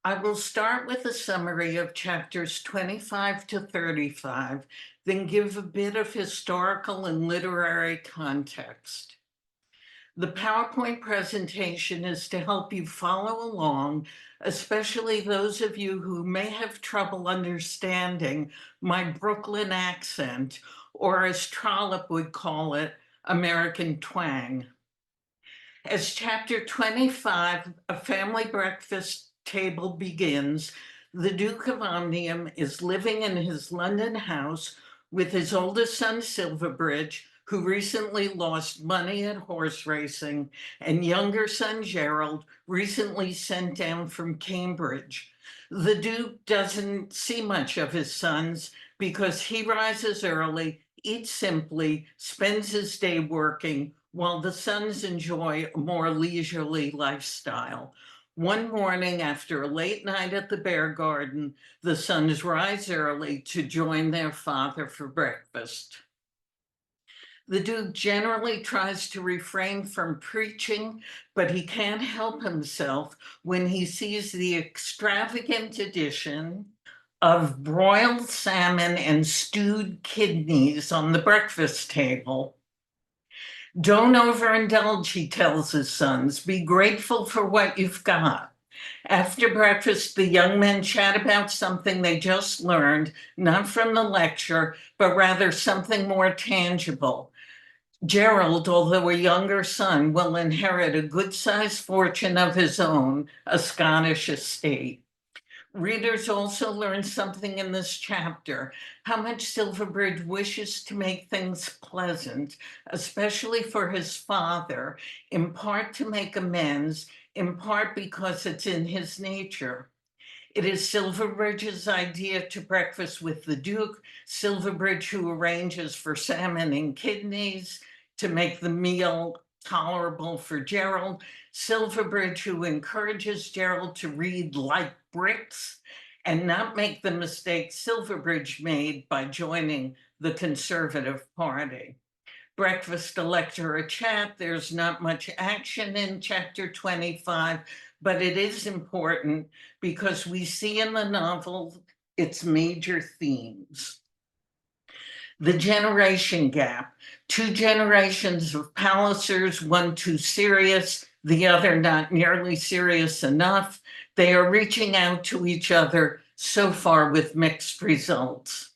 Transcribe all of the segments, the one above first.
I will start with a summary of chapters 25 to 35, then give a bit of historical and literary context. The PowerPoint presentation is to help you follow along, especially those of you who may have trouble understanding my Brooklyn accent, or as Trollope would call it, American twang. As chapter 25, A Family Breakfast Table begins, the Duke of Omnium is living in his London house with his oldest son, Silverbridge, who recently lost money at horse racing, and younger son, Gerald, recently sent down from Cambridge. The Duke doesn't see much of his sons because he rises early, eats simply, spends his day working, while the sons enjoy a more leisurely lifestyle. One morning after a late night at the bear garden, the sons rise early to join their father for breakfast. The Duke generally tries to refrain from preaching, but he can't help himself when he sees the extravagant addition of broiled salmon and stewed kidneys on the breakfast table. Don't overindulge, he tells his sons. Be grateful for what you've got. After breakfast, the young men chat about something they just learned, not from the lecture, but rather something more tangible. Gerald, although a younger son, will inherit a good-sized fortune of his own, a Scottish estate. Readers also learn something in this chapter, how much Silverbridge wishes to make things pleasant, especially for his father, in part to make amends, in part because it's in his nature. It is Silverbridge's idea to breakfast with the Duke, Silverbridge who arranges for salmon and kidneys to make the meal tolerable for Gerald, Silverbridge who encourages Gerald to read like bricks and not make the mistake Silverbridge made by joining the Conservative Party. Breakfast, a lecture, a chat. There's not much action in chapter 25, but it is important because we see in the novel its major themes. The generation gap, two generations of Pallisers, one too serious, the other not nearly serious enough. They are reaching out to each other, so far with mixed results.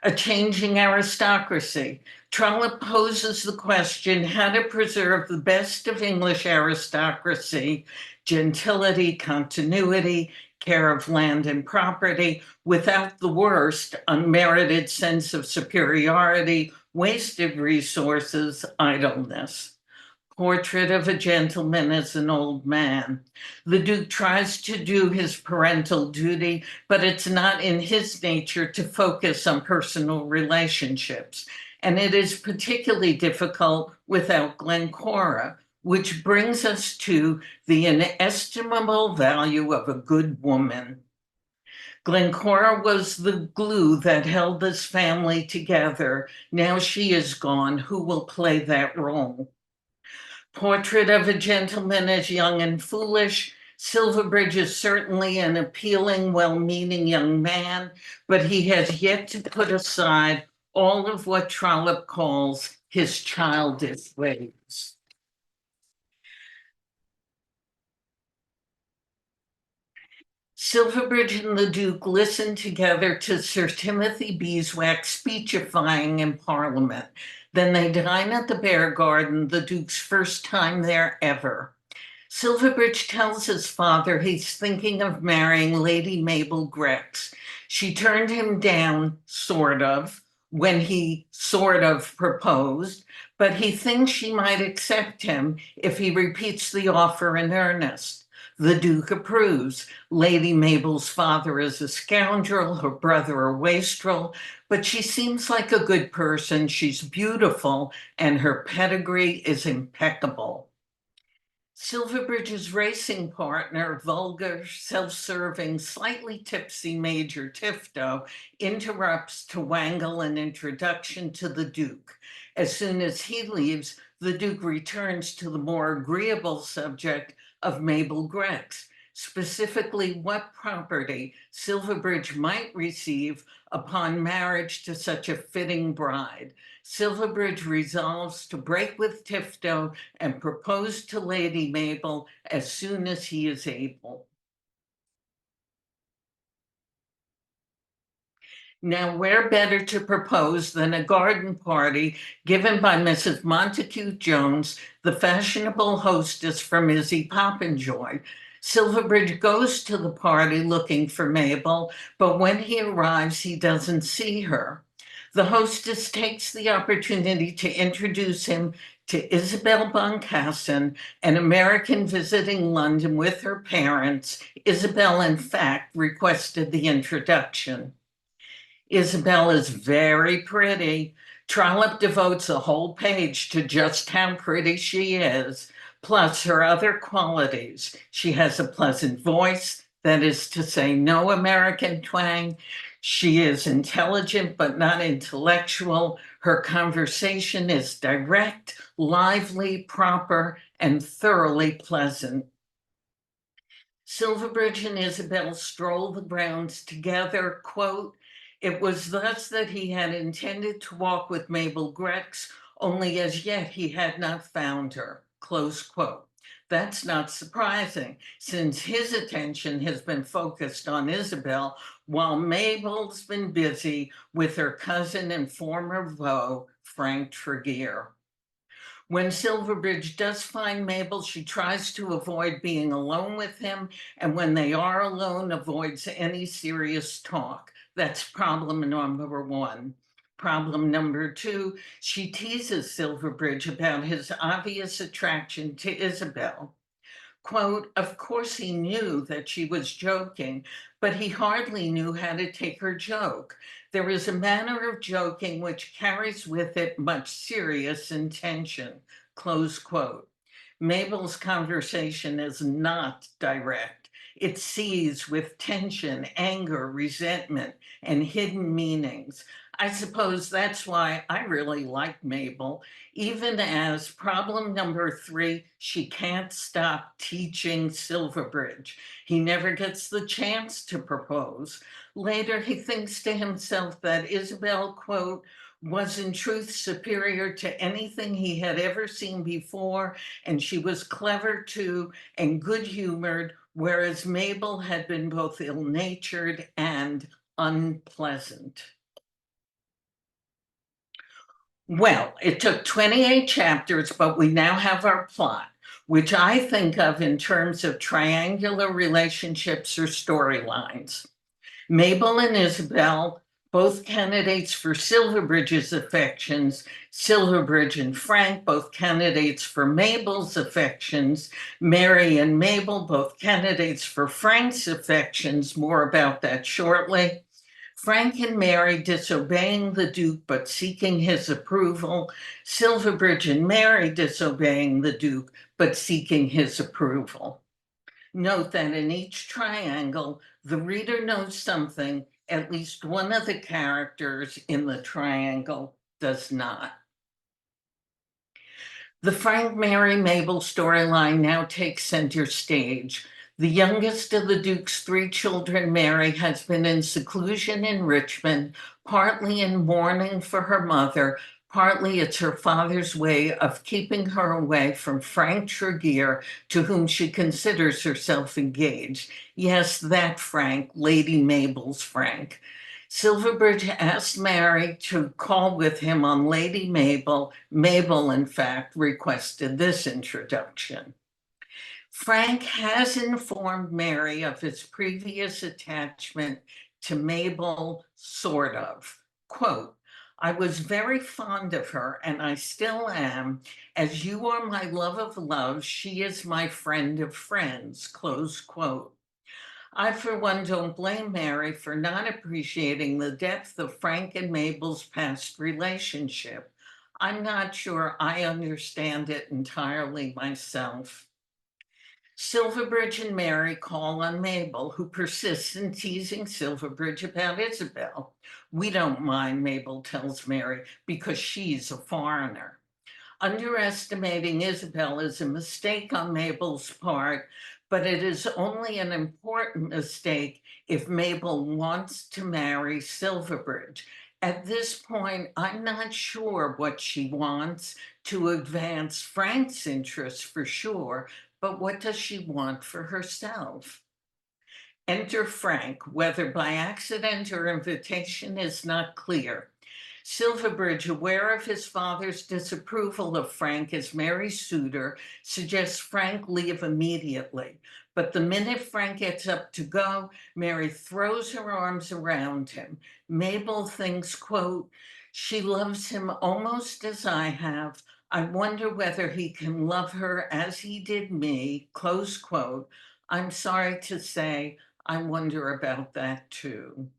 A changing aristocracy. Trollope poses the question how to preserve the best of English aristocracy, gentility, continuity, care of land and property, without the worst, unmerited sense of superiority, wasted resources, idleness. Portrait of a gentleman as an old man. The Duke tries to do his parental duty, but it's not in his nature to focus on personal relationships. And it is particularly difficult without Glencora, which brings us to the inestimable value of a good woman. Glencora was the glue that held this family together. Now she is gone. Who will play that role? Portrait of a gentleman as young and foolish. Silverbridge is certainly an appealing, well-meaning young man, but he has yet to put aside all of what Trollope calls his childish ways. Silverbridge and the Duke listen together to Sir Timothy Beeswax speechifying in Parliament. Then they dine at the Bear Garden, the Duke's first time there ever. Silverbridge tells his father he's thinking of marrying Lady Mabel Grex. She turned him down, sort of, when he sort of proposed, but he thinks she might accept him if he repeats the offer in earnest. The Duke approves. Lady Mabel's father is a scoundrel, her brother a wastrel, but she seems like a good person. She's beautiful, and her pedigree is impeccable. Silverbridge's racing partner, vulgar, self-serving, slightly tipsy Major Tifto, interrupts to wangle an introduction to the Duke. As soon as he leaves, the Duke returns to the more agreeable subject of Mabel Grex. specifically what property Silverbridge might receive upon marriage to such a fitting bride. Silverbridge resolves to break with Tifto and propose to Lady Mabel as soon as he is able. Now, where better to propose than a garden party given by Mrs. Montacute Jones, the fashionable hostess from Izzy Poppinjoy? Silverbridge goes to the party looking for Mabel, but when he arrives, he doesn't see her. The hostess takes the opportunity to introduce him to Isabelle Boncassen, an American visiting London with her parents. Isabelle, in fact, requested the introduction. Isabelle is very pretty. Trollope devotes a whole page to just how pretty she is, plus her other qualities. She has a pleasant voice, that is to say, no American twang. She is intelligent but not intellectual. Her conversation is direct, lively, proper, and thoroughly pleasant. Silverbridge and Isabelle stroll the grounds together. Quote, "It was thus that he had intended to walk with Mabel Grex, only as yet he had not found her." Close quote. That's not surprising, since his attention has been focused on Isabelle, while Mabel's been busy with her cousin and former beau, Frank Tregear. When Silverbridge does find Mabel, she tries to avoid being alone with him, and when they are alone, avoids any serious talk. That's problem number one. Problem number two, she teases Silverbridge about his obvious attraction to Isabelle. Quote, "Of course he knew that she was joking, but he hardly knew how to take her joke. There is a manner of joking which carries with it much serious intention." Close quote. Mabel's conversation is not direct. It seethes with tension, anger, resentment, and hidden meanings. I suppose that's why I really like Mabel, even as problem number three, she can't stop teaching Silverbridge. He never gets the chance to propose. Later, he thinks to himself that Isabelle, quote, "was in truth superior to anything he had ever seen before, and she was clever too and good-humored, whereas Mabel had been both ill-natured and unpleasant." Well, it took 28 chapters, but we now have our plot, which I think of in terms of triangular relationships or storylines. Mabel and Isabelle, both candidates for Silverbridge's affections. Silverbridge and Frank, both candidates for Mabel's affections. Mary and Mabel, both candidates for Frank's affections. More about that shortly. Frank and Mary disobeying the Duke but seeking his approval. Silverbridge and Mary disobeying the Duke but seeking his approval. Note that in each triangle, the reader knows something at least one of the characters in the triangle does not. The Frank, Mary, Mabel storyline now takes center stage. The youngest of the Duke's three children, Mary, has been in seclusion in Richmond, partly in mourning for her mother, partly it's her father's way of keeping her away from Frank Tregear, to whom she considers herself engaged. Yes, that Frank, Lady Mabel's Frank. Silverbridge asked Mary to call with him on Lady Mabel. Mabel, in fact, requested this introduction. Frank has informed Mary of his previous attachment to Mabel, sort of. Quote, "I was very fond of her, and I still am. As you are my love of love, she is my friend of friends," close quote. I, for one, don't blame Mary for not appreciating the depth of Frank and Mabel's past relationship. I'm not sure I understand it entirely myself. Silverbridge and Mary call on Mabel, who persists in teasing Silverbridge about Isabelle. "We don't mind," Mabel tells Mary, "because she's a foreigner." Underestimating Isabelle is a mistake on Mabel's part, but it is only an important mistake if Mabel wants to marry Silverbridge. At this point, I'm not sure what she wants to advance Frank's interests for sure, but what does she want for herself? Enter Frank, whether by accident or invitation is not clear. Silverbridge, aware of his father's disapproval of Frank as Mary's suitor, suggests Frank leave immediately. But the minute Frank gets up to go, Mary throws her arms around him. Mabel thinks, quote, "She loves him almost as I have. I wonder whether he can love her as he did me," close quote. I'm sorry to say, I wonder about that too.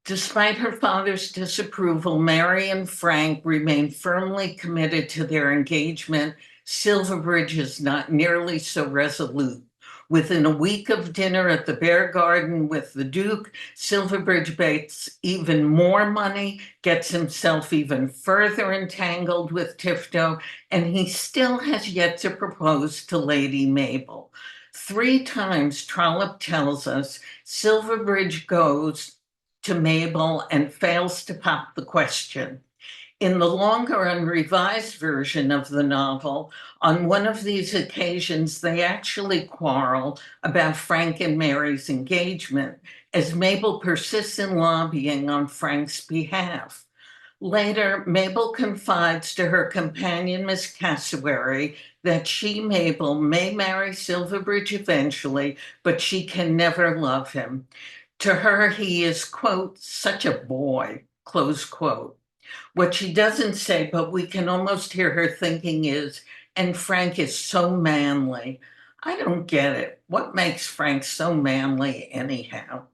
Despite her father's disapproval, Mary and Frank remain firmly committed to their engagement. Silverbridge is not nearly so resolute. Within a week of dinner at the Bear Garden with the Duke, Silverbridge bets even more money, gets himself even further entangled with Tifto, and he still has yet to propose to Lady Mabel. 3 times, Trollope tells us, Silverbridge goes to Mabel and fails to pop the question. In the longer and revised version of the novel, on one of these occasions, they actually quarrel about Frank and Mary's engagement, as Mabel persists in lobbying on Frank's behalf. Later, Mabel confides to her companion, Miss Cassowary, that she, Mabel, may marry Silverbridge eventually, but she can never love him. To her, he is, quote, "such a boy," close quote. What she doesn't say, but we can almost hear her thinking is, and Frank is so manly. I don't get it. What makes Frank so manly anyhow?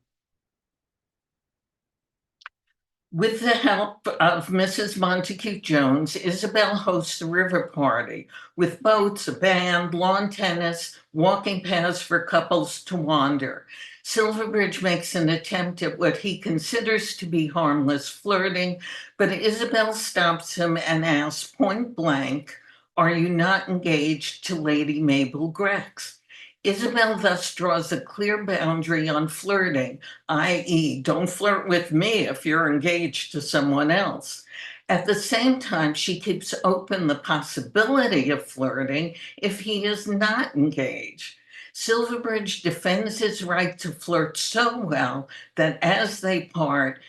With the help of Mrs. Montacute Jones, Isabelle hosts a river party with boats, a band, lawn tennis, walking paths for couples to wander. Silverbridge makes an attempt at what he considers to be harmless flirting, but Isabelle stops him and asks point blank, "Are you not engaged to Lady Mabel Grex?" Isabelle thus draws a clear boundary on flirting, i.e., don't flirt with me if you're engaged to someone else. At the same time, she keeps open the possibility of flirting if he is not engaged. Silverbridge defends his right to flirt so well that as they part,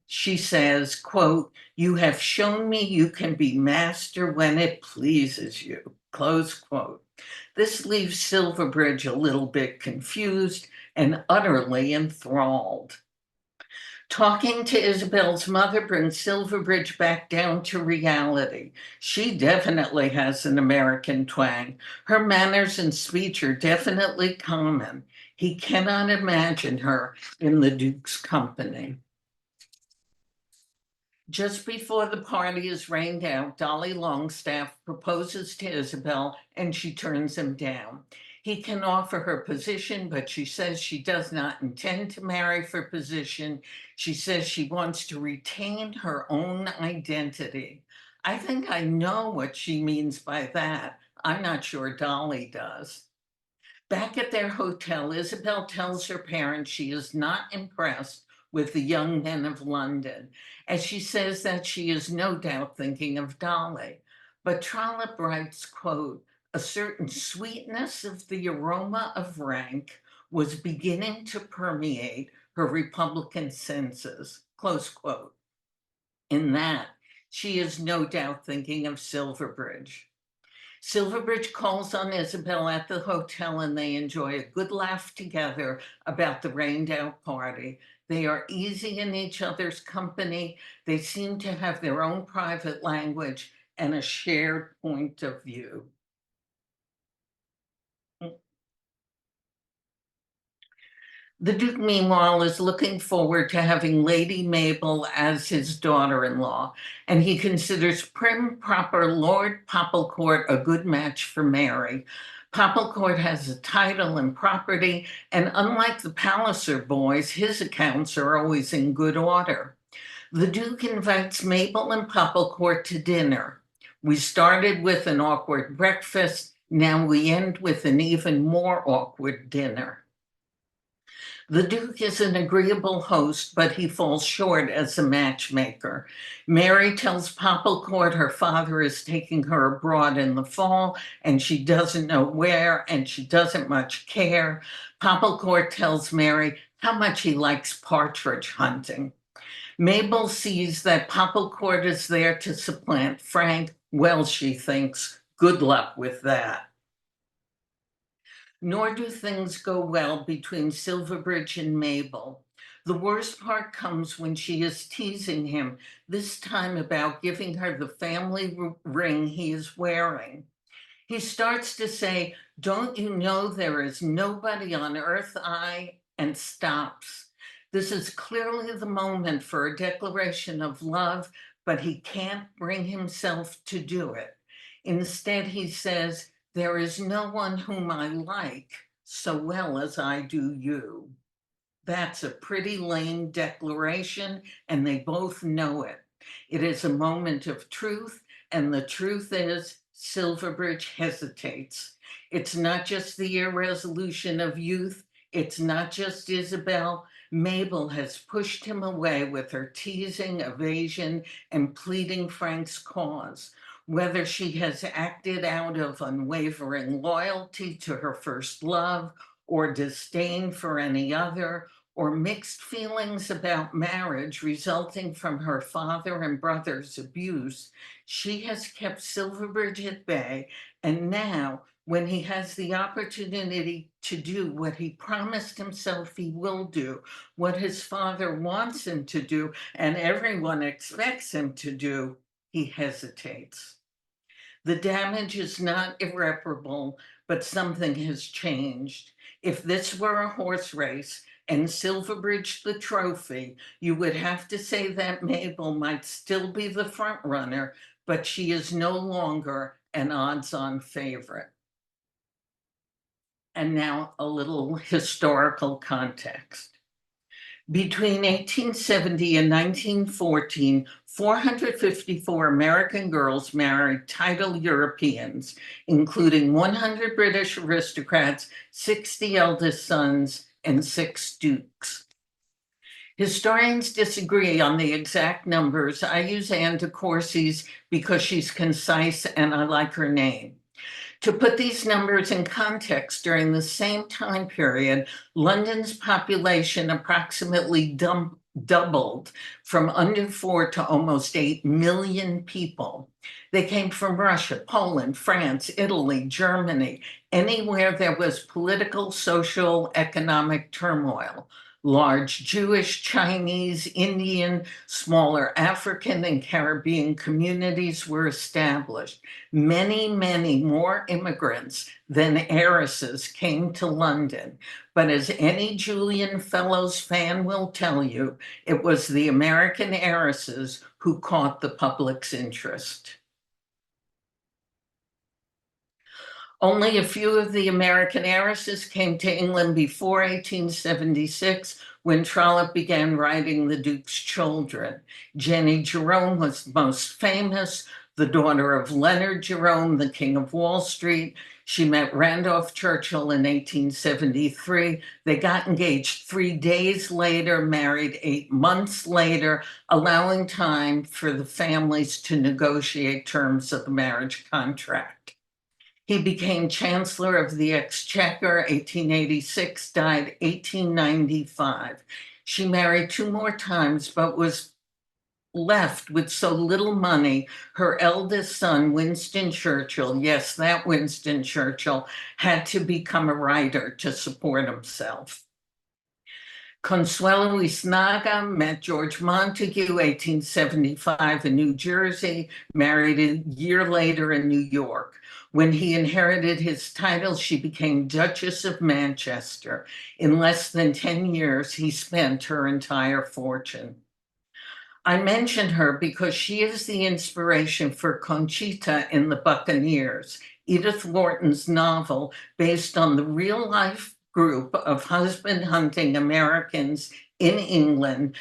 she says, quote, "You have shown me you can be master when it pleases you," close quote. This leaves Silverbridge a little bit confused and utterly enthralled. Talking to Isabelle's mother brings Silverbridge back down to reality. She definitely has an American twang. Her manners and speech are definitely common. He cannot imagine her in the Duke's company. Just before the party is rained out, Dolly Longstaff proposes to Isabelle and she turns him down. He can offer her position, but she says she does not intend to marry for position. She says she wants to retain her own identity. I think I know what she means by that. I'm not sure Dolly does. Back at their hotel, Isabelle tells her parents she is not impressed with the young men of London, as she says that she is no doubt thinking of Dolly. But Trollope writes, quote, "A certain sweetness of the aroma of rank was beginning to permeate her Republican senses," close quote. In that, she is no doubt thinking of Silverbridge. Silverbridge calls on Isabelle at the hotel and they enjoy a good laugh together about the rained out party. They are easy in each other's company. They seem to have their own private language and a shared point of view. The Duke, meanwhile, is looking forward to having Lady Mabel as his daughter-in-law, and he considers prim, proper Lord Court a good match for Mary. Court has a title and property, and unlike the Palliser boys, his accounts are always in good order. The Duke invites Mabel and Pap Court to dinner. We started with an awkward breakfast. Now we end with an even more awkward dinner. The Duke is an agreeable host, but he falls short as a matchmaker. Mary tells Pap Court her father is taking her abroad in the fall, and she doesn't know where, and she doesn't much care. Pap Court tells Mary how much he likes partridge hunting. Mabel sees that Pap Court is there to supplant Frank. Well, she thinks, good luck with that. Nor do things go well between Silverbridge and Mabel. The worst part comes when she is teasing him, this time about giving her the family ring he is wearing. He starts to say, don't you know there is nobody on earth and stops. This is clearly the moment for a declaration of love, but he can't bring himself to do it. Instead, he says, there is no one whom I like so well as I do you. That's a pretty lame declaration, and they both know it. It is a moment of truth, and the truth is Silverbridge hesitates. It's not just the irresolution of youth. It's not just Isabelle. Mabel has pushed him away with her teasing, evasion, and pleading Frank's cause. Whether she has acted out of unwavering loyalty to her first love, or disdain for any other, or mixed feelings about marriage resulting from her father and brother's abuse, she has kept Silverbridge at bay, and now, when he has the opportunity to do what he promised himself he will do, what his father wants him to do, and everyone expects him to do, he hesitates. The damage is not irreparable, but something has changed. If this were a horse race and Silverbridge the trophy, you would have to say that Mabel might still be the front runner, but she is no longer an odds-on favorite. And now a little historical context. Between 1870 and 1914, 454 American girls married titled Europeans, including 100 British aristocrats, 60 eldest sons, and 6 dukes. Historians disagree on the exact numbers. I use Anne de Courcy's because she's concise and I like her name. To put these numbers in context, during the same time period, London's population approximately doubled from under 4 to almost 8 million people. They came from Russia, Poland, France, Italy, Germany, anywhere there was political, social, economic turmoil. Large Jewish, Chinese, Indian, smaller African and Caribbean communities were established. Many, many more immigrants than heiresses came to London. But as any Julian Fellows fan will tell you, it was the American heiresses who caught the public's interest. Only a few of the American heiresses came to England before 1876, when Trollope began writing The Duke's Children. Jenny Jerome was most famous, the daughter of Leonard Jerome, the King of Wall Street. She met Randolph Churchill in 1873. They got engaged 3 days later, married 8 months later, allowing time for the families to negotiate terms of the marriage contract. He became Chancellor of the Exchequer, 1886, died 1895. She married 2 more times, but was left with so little money. Her eldest son, Winston Churchill, yes, that Winston Churchill, had to become a writer to support himself. Consuelo Isnaga met George Montague, 1875 in New Jersey, married a year later in New York. When he inherited his title, she became Duchess of Manchester. In less than 10 years, he spent her entire fortune. I mentioned her because she is the inspiration for Conchita in The Buccaneers, Edith Wharton's novel based on the real-life group of husband-hunting Americans in England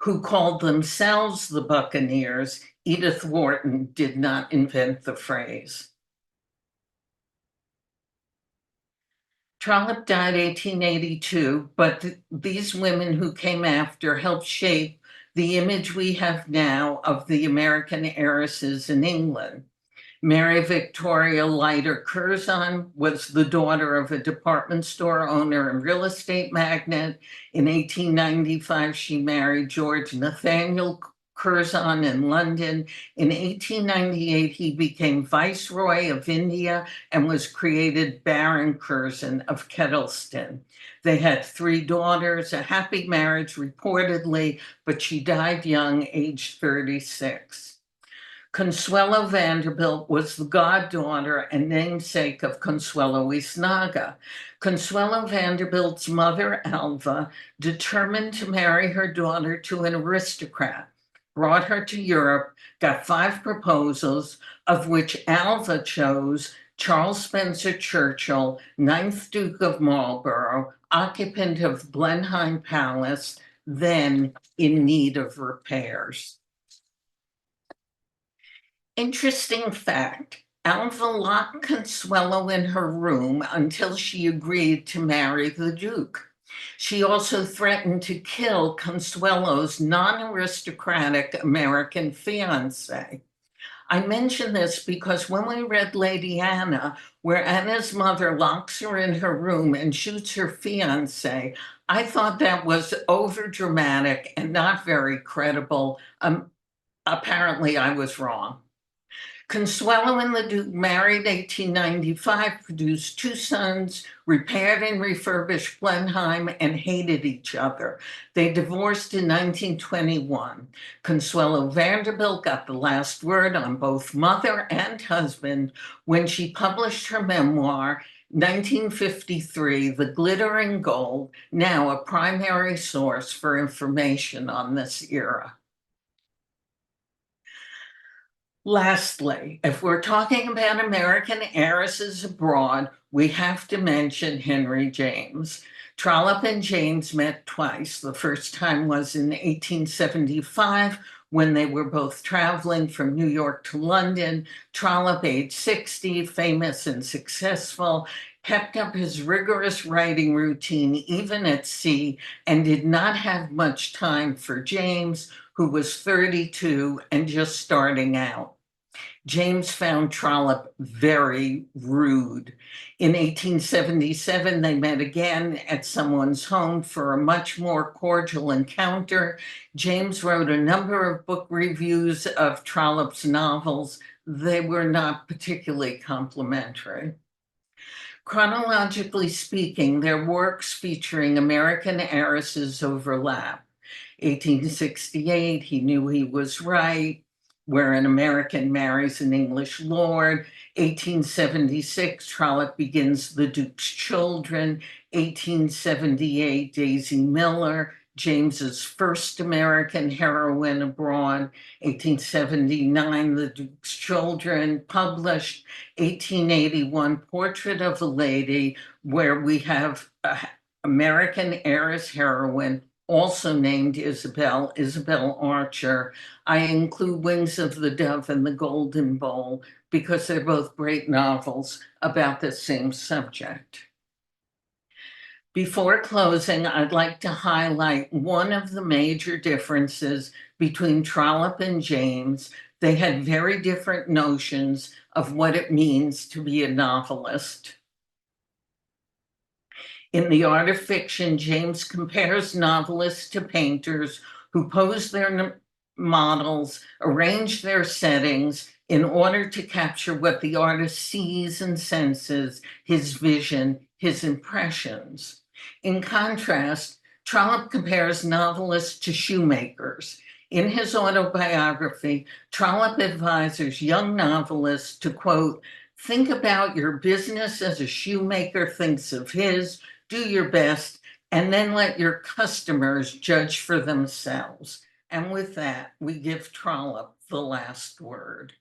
who called themselves the Buccaneers, Edith Wharton did not invent the phrase. Trollope died 1882, but these women who came after helped shape the image we have now of the American heiresses in England. Mary Victoria Leiter Curzon was the daughter of a department store owner and real estate magnate. In 1895, she married George Nathaniel Curzon in London. In 1898, he became Viceroy of India and was created Baron Curzon of Kettleston. They had 3 daughters, a happy marriage reportedly, but she died young, aged 36. Consuelo Vanderbilt was the goddaughter and namesake of Consuelo Isnaga. Consuelo Vanderbilt's mother, Alva, determined to marry her daughter to an aristocrat, brought her to Europe, got 5 proposals, of which Alva chose Charles Spencer Churchill, 9th Duke of Marlborough, occupant of Blenheim Palace, then in need of repairs. Interesting fact, Alva locked Consuelo in her room until she agreed to marry the Duke. She also threatened to kill Consuelo's non-aristocratic American fiancé. I mention this because when we read Lady Anna, where Anna's mother locks her in her room and shoots her fiancé, I thought that was overdramatic and not very credible. Apparently, I was wrong. Consuelo and the Duke married 1895, produced 2 sons, repaired and refurbished Blenheim, and hated each other. They divorced in 1921. Consuelo Vanderbilt got the last word on both mother and husband when she published her memoir, 1953, The Glittering Gold, now a primary source for information on this era. Lastly, if we're talking about American heiresses abroad, we have to mention Henry James. Trollope and James met twice. The first time was in 1875 when they were both traveling from New York to London. Trollope, age 60, famous and successful, kept up his rigorous writing routine even at sea and did not have much time for James, who was 32 and just starting out. James found Trollope very rude. In 1877, they met again at someone's home for a much more cordial encounter. James wrote a number of book reviews of Trollope's novels. They were not particularly complimentary. Chronologically speaking, their works featuring American heiresses overlap. 1868, He Knew He Was Right, where an American marries an English lord. 1876, Trollope begins The Duke's Children. 1878, Daisy Miller, James's first American heroine abroad. 1879, The Duke's Children, published. 1881, Portrait of a Lady, where we have an American heiress heroine, also named Isabelle, Isabelle Archer. I include Wings of the Dove and The Golden Bowl because they're both great novels about the same subject. Before closing, I'd like to highlight one of the major differences between Trollope and James. They had very different notions of what it means to be a novelist. In The Art of Fiction, James compares novelists to painters who pose their models, arrange their settings in order to capture what the artist sees and senses, his vision, his impressions. In contrast, Trollope compares novelists to shoemakers. In his autobiography, Trollope advises young novelists to, quote, think about your business as a shoemaker thinks of his, do your best, and then let your customers judge for themselves. And with that, we give Trollope the last word.